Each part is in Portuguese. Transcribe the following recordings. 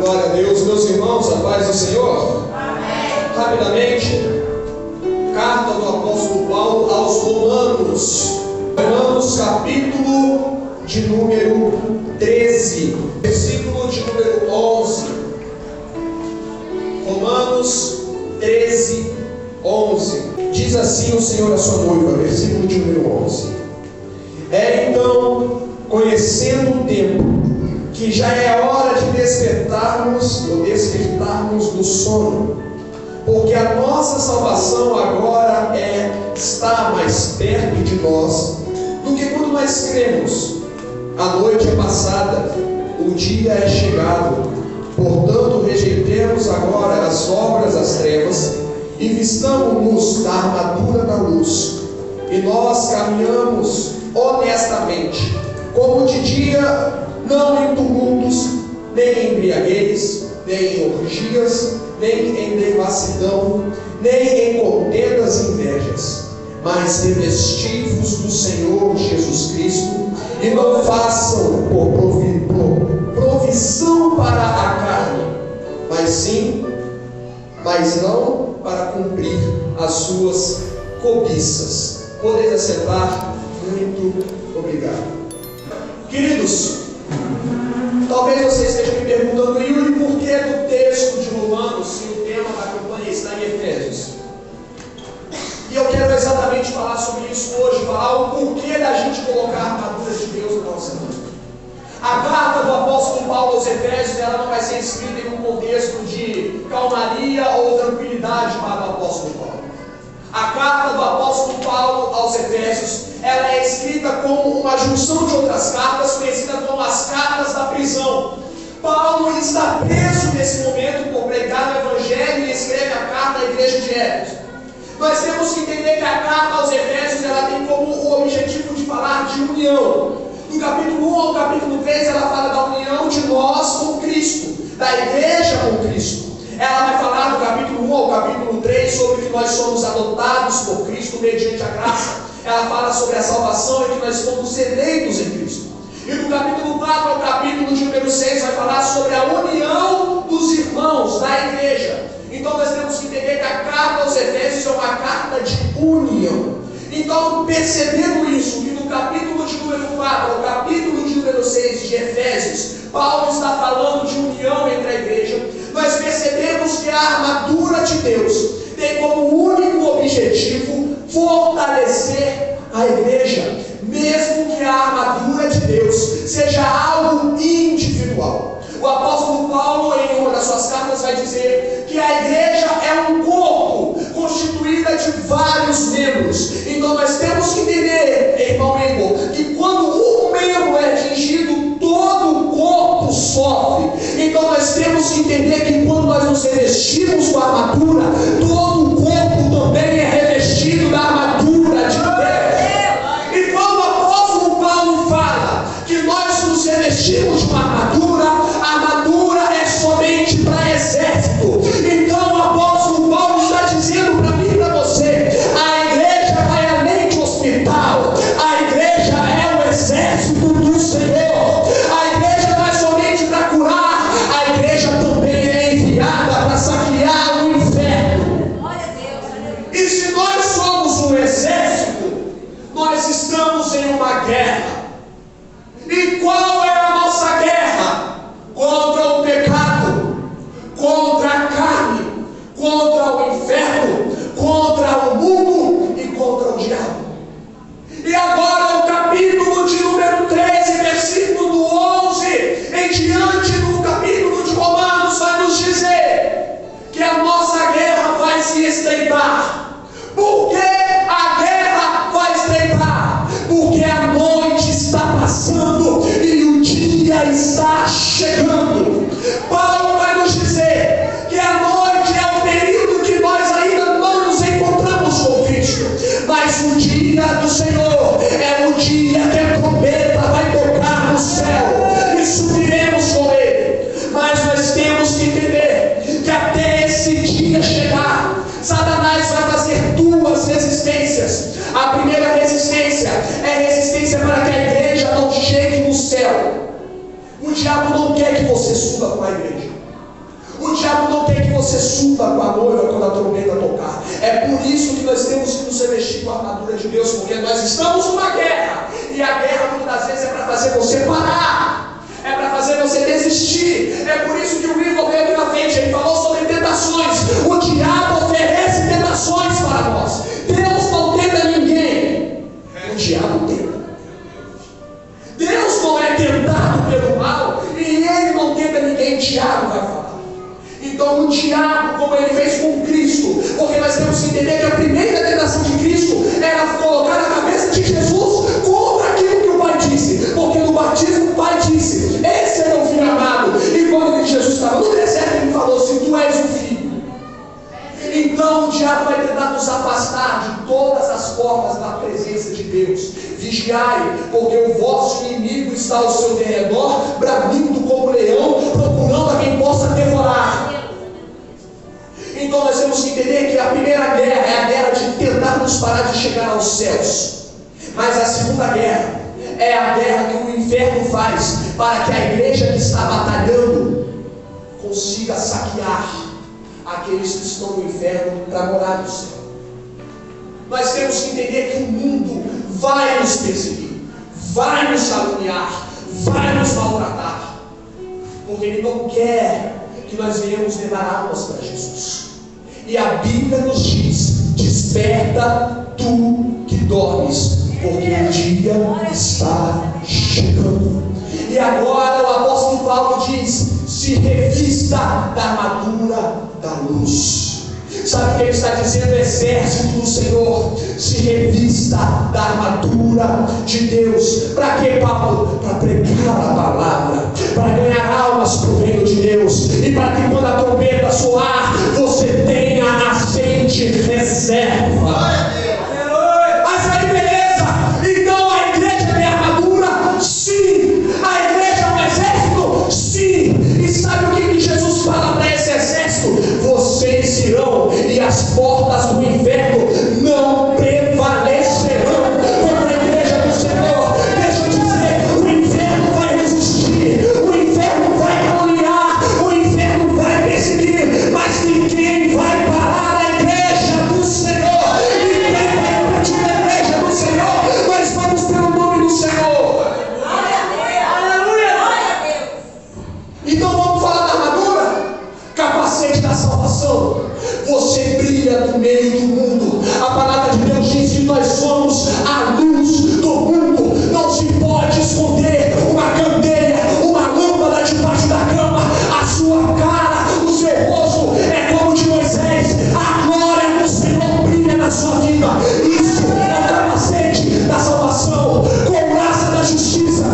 Glória a Deus, meus irmãos, a paz do Senhor. Amém. Rapidamente, carta do apóstolo Paulo aos Romanos. Romanos, capítulo de número 13, versículo de número 11. Romanos 13, 11. Diz assim o Senhor à sua noiva, versículo de número 11. Então, conhecendo o tempo, que já é hora de despertarmos do sono, porque a nossa salvação agora está mais perto de nós do que quando nós cremos. A noite é passada, o dia é chegado. Portanto, rejeitemos agora as obras das trevas e vistamo-nos da armadura da luz. E nós caminhamos honestamente, como de dia, não em tumultos, nem em embriaguez, nem em orgias, nem em devassidão, nem em contendas e invejas, mas revestivos do Senhor Jesus Cristo, e não façam por provisão para a carne, mas não para cumprir as suas cobiças. Podeis assentar. Muito obrigado. Queridos, talvez você esteja me perguntando, Yuri, por que do texto de Romanos, se o tema da campanha está em Efésios? E eu quero exatamente falar sobre isso hoje, falar o porquê da gente colocar a armadura de Deus na nossa mão. A carta do apóstolo Paulo aos Efésios, ela não vai ser escrita em um contexto de calmaria ou tranquilidade para o apóstolo Paulo. A carta do apóstolo Paulo aos Efésios, ela é escrita como uma junção de outras cartas, conhecida como as cartas da prisão. Paulo está preso nesse momento por pregar o evangelho e escreve a carta à igreja de Éfeso. Nós temos que entender que a carta aos Efésios, ela tem como o objetivo de falar de união. Do capítulo 1 ao capítulo 3, ela fala da união de nós com Cristo, da igreja com Cristo. Ela vai falar do capítulo 1 ao capítulo 3 sobre que nós somos adotados por Cristo mediante a graça. Ela fala sobre a salvação e que nós fomos eleitos em Cristo. E do capítulo 4 ao capítulo de número 6 vai falar sobre a união dos irmãos da igreja. Então nós temos que entender que a carta aos Efésios é uma carta de união. Então, percebendo isso, que no capítulo de número 4 ao capítulo de número 6 de Efésios, Paulo está falando de união entre a igreja, nós percebemos que a armadura de Deus tem como único objetivo fortalecer a igreja, mesmo que a armadura de Deus seja algo individual. O apóstolo Paulo, em uma das suas cartas, vai dizer que a igreja é um corpo constituída de vários membros. Então nós temos que entender, irmão Igor, que quando um membro é atingido, todo o corpo sofre. Então nós temos que entender que quando nós nos revestimos com a armadura, todo o corpo também é revestido da armadura de Deus. E quando o apóstolo Paulo fala que nós nos revestimos com a armadura é somente para exército. Então o apóstolo Paulo está dizendo para mim e para você: a igreja vai além de hospital, a igreja é o exército do Senhor. A igreja não é somente para curar, a igreja também é enviada para saquear o inferno. E se nós somos um exército, nós estamos em uma guerra. E qual é a nossa guerra? Contra o pecado, contra a carne, contra o inferno, contra o mundo e contra o diabo. E agora o capítulo de número 13, versículo do 11 em diante, do capítulo de Romanos, vai nos dizer que a nossa guerra vai se estreitar. Por que a guerra vai estreitar? Porque a noite está passando e o dia está chegando. Paulo vai nos dizer que a noite é o período que nós ainda não nos encontramos com Cristo, mas o dia do Senhor é o dia que a trombeta vai tocar no céu e subiremos com Ele. Mas nós temos que entender que até esse dia chegar, Satanás vai fazer duas resistências. A primeira resistência é resistência para que a igreja não chegue no céu. O diabo não quer que você suba com a igreja. diabo não quer que você suba com a noiva quando a trombeta tocar. É por isso que nós temos que nos revestir com a armadura de Deus, porque nós estamos numa guerra. E a guerra muitas das vezes é para fazer você parar, é para fazer você desistir. É por isso que o livro veio aqui na frente, ele falou sobre tentações. O diabo oferece tentações para nós. Deus não tenta ninguém, o diabo tenta. Deus não é tentado pelo mal e ele não tenta ninguém. Tiago vai falar. Então o diabo, como ele fez com Cristo, porque nós temos que entender que a primeira tentação de Cristo era colocar na cabeça de Jesus contra aquilo que o Pai disse, porque no batismo o Pai disse: esse é meu filho amado. E quando Jesus estava no deserto, ele falou: se tu és o filho. Então o diabo vai tentar nos afastar de todas as formas da presença de Deus. Vigiai, porque o vosso inimigo está ao seu derredor, bramindo como leão, procurando a quem possa devorar. Então nós temos que entender que a primeira guerra é a guerra de tentar nos parar de chegar aos céus. Mas a segunda guerra é a guerra que o inferno faz para que a igreja que está batalhando consiga saquear aqueles que estão no inferno para morar no céu. Nós temos que entender que o mundo vai nos perseguir, vai nos caluniar, vai nos maltratar, porque ele não quer que nós venhamos levar almas para Jesus. E a Bíblia nos diz: desperta tu que dormes, porque o dia está chegando. E agora o apóstolo Paulo diz: se revista da armadura da luz. Sabe o que ele está dizendo? Exército do Senhor, se revista da armadura de Deus. Para quê, Paulo? Para pregar a palavra, para ganhar almas para o reino de Deus, e para que quando a trombeta soar, você tenha aceite reserva. Mas aí, beleza? Então a igreja tem armadura? Sim. A igreja é um exército? Sim. E sabe o que Jesus fala para esse exército? Vocês irão, e as portas do inferno não prevalecerão contra a igreja do Senhor. Deixa eu dizer, o inferno vai resistir, o inferno vai caluniar, o inferno vai perseguir, mas ninguém vai parar a igreja do Senhor. Ninguém vai impedir a igreja do Senhor. Nós vamos pelo nome do Senhor. Aleluia! Então vamos falar da armadura? Capacete da salvação. Você brilha no meio do mundo. A palavra de Deus diz que nós somos a luz do mundo. Não se pode esconder uma candeia, uma lâmpada debaixo da cama. A sua cara, o seu rosto é como o de Moisés. A glória do Senhor brilha na sua vida. Isso é o capacete da salvação, com graça da justiça.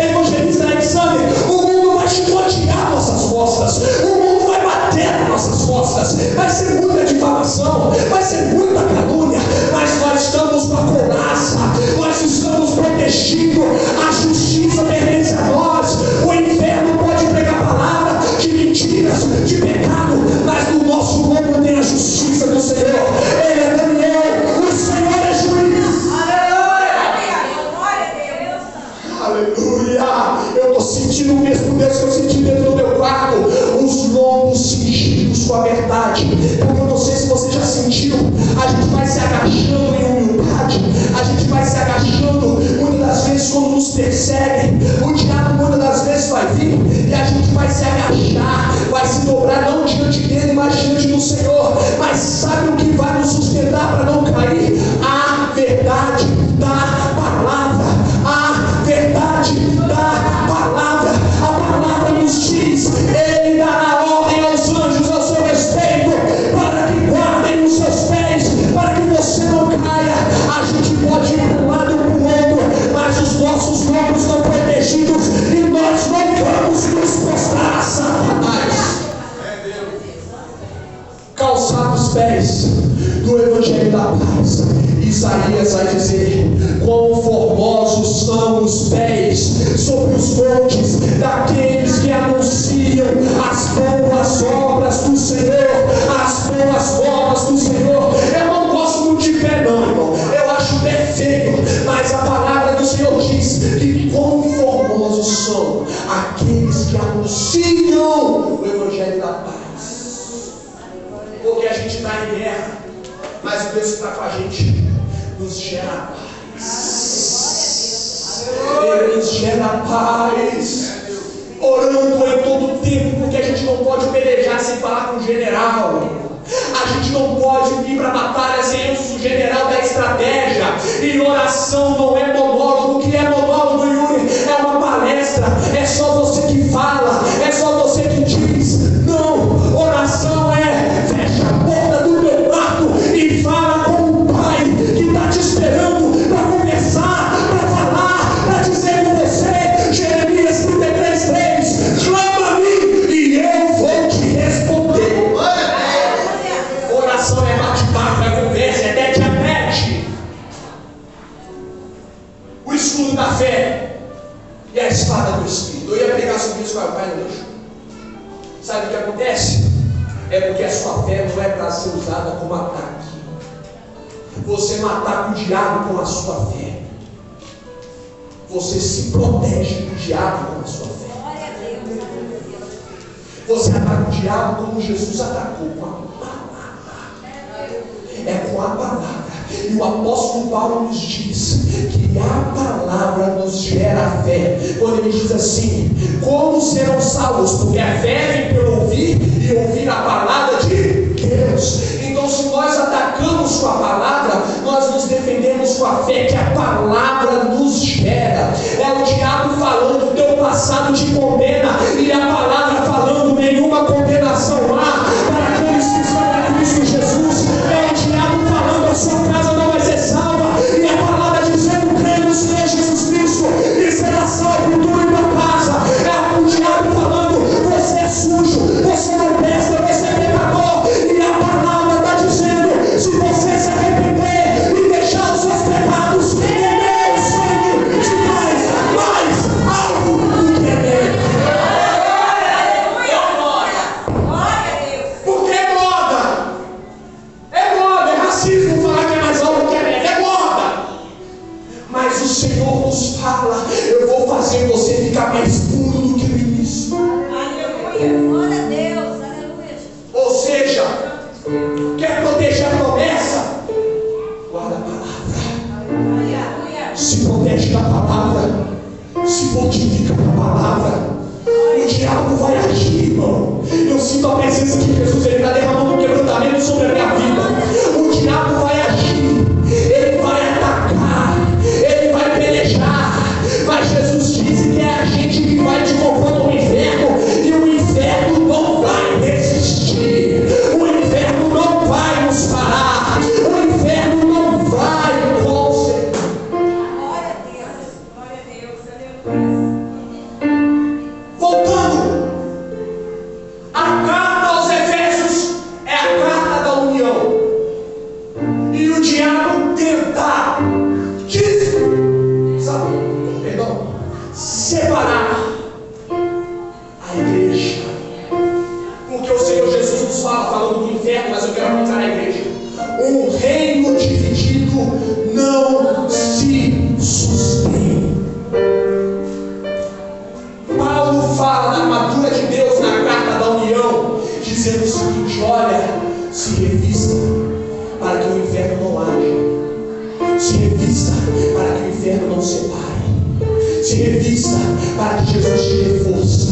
Evangelista Alexandre, o mundo vai chicotear nossas costas, o mundo vai bater nas nossas costas, vai ser muita difamação, vai ser muita calúnia, mas nós estamos com a couraça, nós estamos protegidos, a justiça pertence a nós. O inferno pode pregar palavra de mentiras, de pecado, mas no nosso mundo tem a justiça do Senhor. Ele é Daniel, o Senhor é juiz. Aleluia! Eu estou sentindo o mesmo Deus que eu senti dentro do meu quarto, os lombos cingidos com a verdade. Porque eu não sei se você já sentiu, a gente vai se agachando em humildade, a gente vai se agachando muitas das vezes quando nos perseguem. O diabo muitas das vezes vai vir e a gente vai se agachar, vai se dobrar não diante dele, mas diante do Senhor. Mas sabe o que vai nos sustentar para não cair? A verdade da palavra. A verdade da palavra. A palavra nos diz: ele dará ordem aos anjos ao seu respeito, para que guardem os seus pés, para que você não caia. A gente pode ir para um lado e para o outro, mas os nossos lombos estão protegidos e nós não vamos nos prostrar a Satanás. Calçar os pés anunciam o Evangelho da paz. Porque a gente está em guerra, mas o Deus que está com a gente nos gera paz. Ele nos gera paz. Orando em todo tempo, porque a gente não pode pelejar sem falar com o general. A gente não pode vir para a batalha sem antes o general da estratégia. E oração não é monólogo. O que é monólogo, Yuri? É uma palestra. É só você que fala. É só você que diz. Não, oração é fecha a porta do teu quarto e fala com o Pai que está te esperando para conversar, para falar, para dizer com você. Jeremias 33:3. Clama a mim e eu vou te responder. Oração é bate-papo, é conversa, é tete a tete. O escudo da fé e a espada do Espírito. Eu ia pregar sobre isso, mas o pai não deixou. Sabe o que acontece? É porque a sua fé não é para ser usada como ataque. Você não ataca o diabo com a sua fé. Você se protege do diabo com a sua fé. Você ataca o diabo como Jesus atacou, com a palavra. É com a palavra. E o apóstolo Paulo nos diz que a palavra nos gera fé. Quando ele diz assim: como serão salvos? Porque a fé vem pelo ouvir e ouvir a palavra de Deus. Então, se nós atacamos com a palavra, nós nos defendemos com a fé que a palavra nos gera. É o diabo falando, o teu passado te condena, e a palavra falando, nenhuma condenação há para aqueles que estão em Cristo Jesus. É o diabo falando, a sua casa não vai ser salva, e a palavra dizendo, cremos que é Jesus Cristo e será salvo tu e tua casa. É o diabo falando, você é sujo, você não presta, você é pecador, e a palavra está dizendo, se você se arrepender e deixar os seus pecados, o meu sangue te faz mais alto do que ele. Porque é moda. É moda, é racismo falar que é mais alto que ele. É moda. Mas o Senhor nos fala, eu vou fazer você ficar mais puro do que no início. Aleluia. Glória a Deus. Aleluia. Ou seja, quer proteger a promessa? Guarda a palavra. Aleluia. Se protege da palavra. Se fortifica com a palavra. O diabo vai agir, irmão. Eu sinto a presença de Jesus. Ele está derramando um quebrantamento sobre a minha vida. O diabo vai agir. Ele vai atacar. Ele vai pelejar. Mas Jesus disse que é a gente que vai de confronto ao inferno. E o inferno não vai resistir. O inferno não vai nos parar. O inferno não vai conseguir. Glória a Deus. Glória a Deus. Aleluia. Voltando, a carta aos Efésios é a carta da união. E o diabo tenta separar a igreja. Porque o Senhor Jesus nos fala, falando do inferno, mas eu quero aplicar na igreja. Um reino dividido não se sustém. Paulo fala da armadura de Deus na carta da união, dizendo o seguinte: olha, se revista para que o inferno não haja, se revista para que o inferno não separe, se revista para que Jesus te dê força,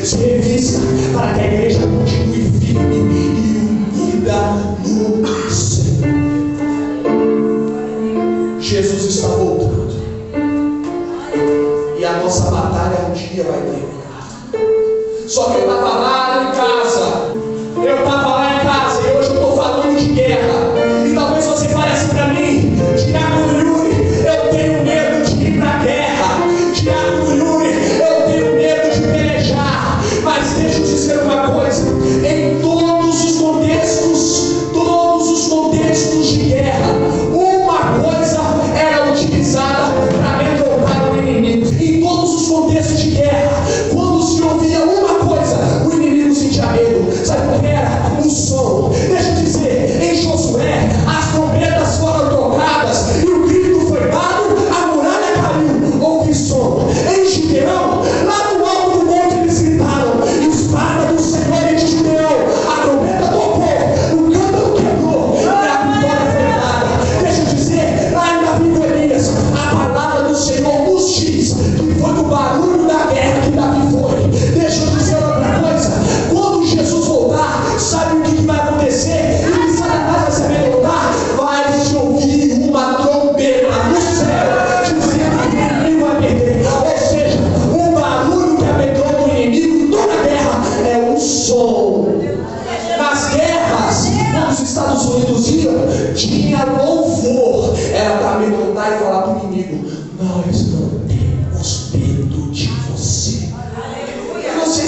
se revista para que a igreja continue firme e unida no Senhor. Jesus está voltando e a nossa batalha um dia vai terminar. Só que eu estava lá em casa, e hoje eu estou falando de guerra. E talvez você fale assim para mim: Tiago Yuri, eu tenho medo de ir para a guerra. Tiago Yuri, eu tenho medo de pelejar. Mas deixa eu dizer uma coisa: em todos os contextos de guerra, uma coisa era utilizada para derrotar o inimigo. Em todos os contextos de guerra, quando se ouvia uma coisa, o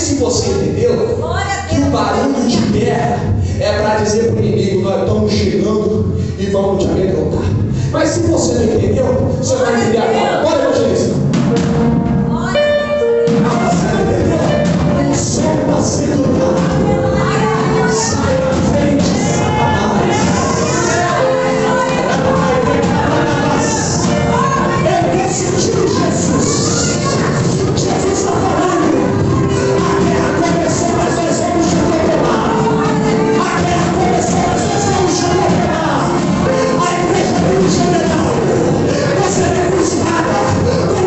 se você entendeu que o barulho de guerra é para dizer para o inimigo: nós estamos chegando e vamos te amedrontar. Mas se você não entendeu, você vai entender agora. Bora, evangelista. Você não entendeu? O som está sendo dado. Sai da frente, Satanás. Eu quero sentir Jesus. Jesus está falando. A guerra começou, mas nós vamos te atropelar. A guerra começou, mas nós vamos te atropelar. A igreja vem de general. Você vem com espada, com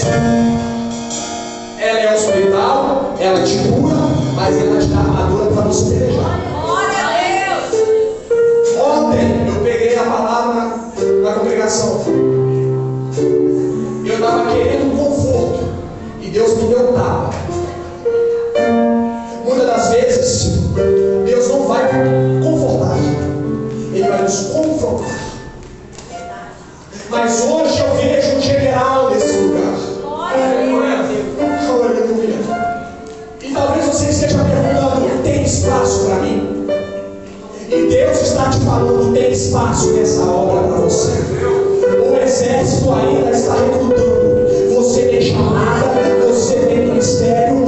exército. Ela é hospital, ela te cura, mas ela te dá armadura para você pelejar. Glória a Deus. Ontem eu peguei a palavra na congregação. Eu estava querendo conforto e Deus me deu tapa. Muitas das vezes Deus não vai confortar, Ele vai nos confrontar. Mas hoje eu vejo um general nesse lugar. Aleluia. E talvez você esteja perguntando: tem espaço para mim? E Deus está te falando: tem espaço nessa obra para você. O exército ainda está recrutando. Você tem chamada, você tem ministério,